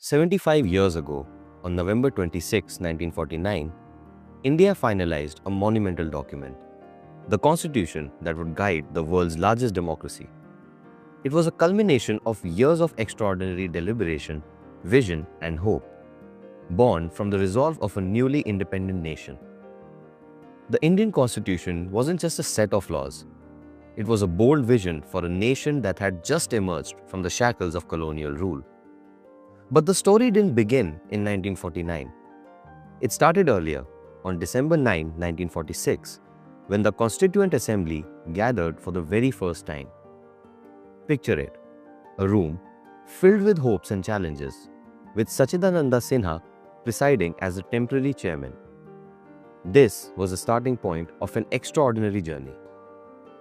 75 years ago, on November 26, 1949, India finalized a monumental document, the Constitution that would guide the world's largest democracy. It was a culmination of years of extraordinary deliberation, vision, and hope, born from the resolve of a newly independent nation. The Indian Constitution wasn't just a set of laws, it was a bold vision for a nation that had just emerged from the shackles of colonial rule. But the story didn't begin in 1949. It started earlier, on December 9, 1946, when the Constituent Assembly gathered for the very first time. Picture it, a room filled with hopes and challenges, with Sachidananda Sinha presiding as the temporary chairman. This was the starting point of an extraordinary journey.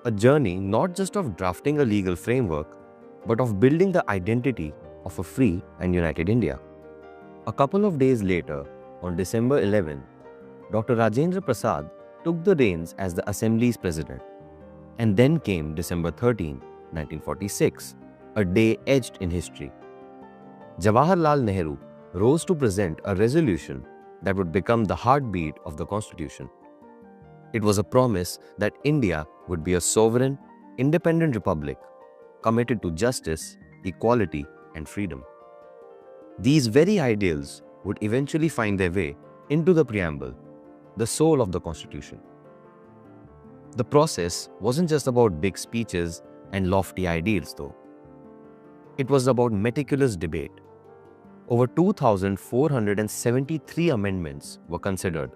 A journey not just of drafting a legal framework, but of building the identity of a free and united India. A couple of days later, on December 11, Dr. Rajendra Prasad took the reins as the Assembly's president. And then came December 13, 1946, a day etched in history. Jawaharlal Nehru rose to present a resolution that would become the heartbeat of the Constitution. It was a promise that India would be a sovereign, independent republic committed to justice, equality, and freedom. These very ideals would eventually find their way into the preamble, the soul of the Constitution. The process wasn't just about big speeches and lofty ideals, though. It was about meticulous debate. Over 2,473 amendments were considered,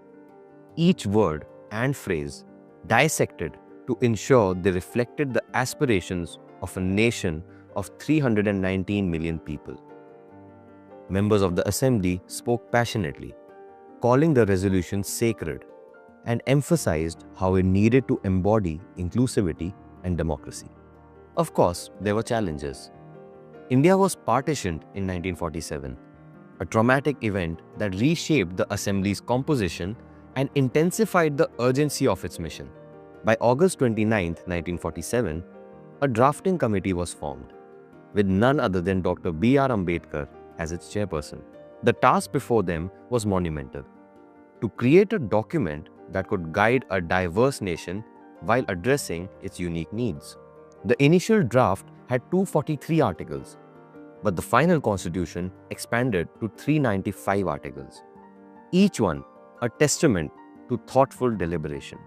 each word and phrase dissected to ensure they reflected the aspirations of a nation of 319 million people. Members of the Assembly spoke passionately, calling the resolution sacred, and emphasized how it needed to embody inclusivity and democracy. Of course, there were challenges. India was partitioned in 1947, a traumatic event that reshaped the Assembly's composition and intensified the urgency of its mission. By August 29, 1947, a drafting committee was formed, with none other than Dr. B.R. Ambedkar as its chairperson. The task before them was monumental: to create a document that could guide a diverse nation while addressing its unique needs. The initial draft had 243 articles, but the final constitution expanded to 395 articles, each one a testament to thoughtful deliberation.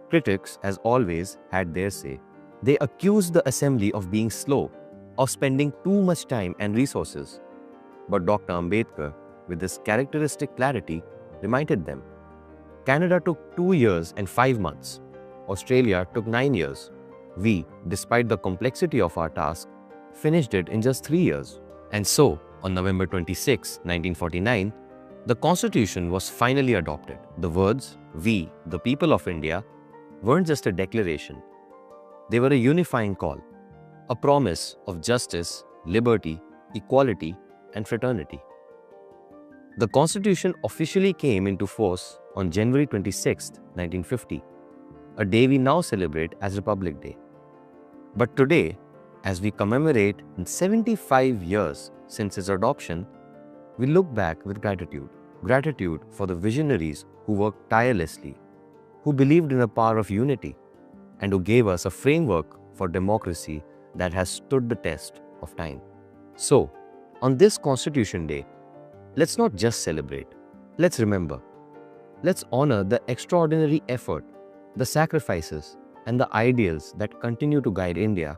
Critics, as always, had their say. They accused the Assembly of being slow, of spending too much time and resources. But Dr. Ambedkar, with his characteristic clarity, reminded them. Canada took 2 years and 5 months. Australia took 9 years. We, despite the complexity of our task, finished it in just 3 years. And so, on November 26, 1949, the Constitution was finally adopted. The words, "We, the people of India," weren't just a declaration. They were a unifying call, a promise of justice, liberty, equality, and fraternity. The Constitution officially came into force on January 26, 1950, a day we now celebrate as Republic Day. But today, as we commemorate 75 years since its adoption, we look back with gratitude for the visionaries who worked tirelessly, who believed in the power of unity, and who gave us a framework for democracy that has stood the test of time. So, on this Constitution Day, let's not just celebrate, let's remember. Let's honor the extraordinary effort, the sacrifices, and the ideals that continue to guide India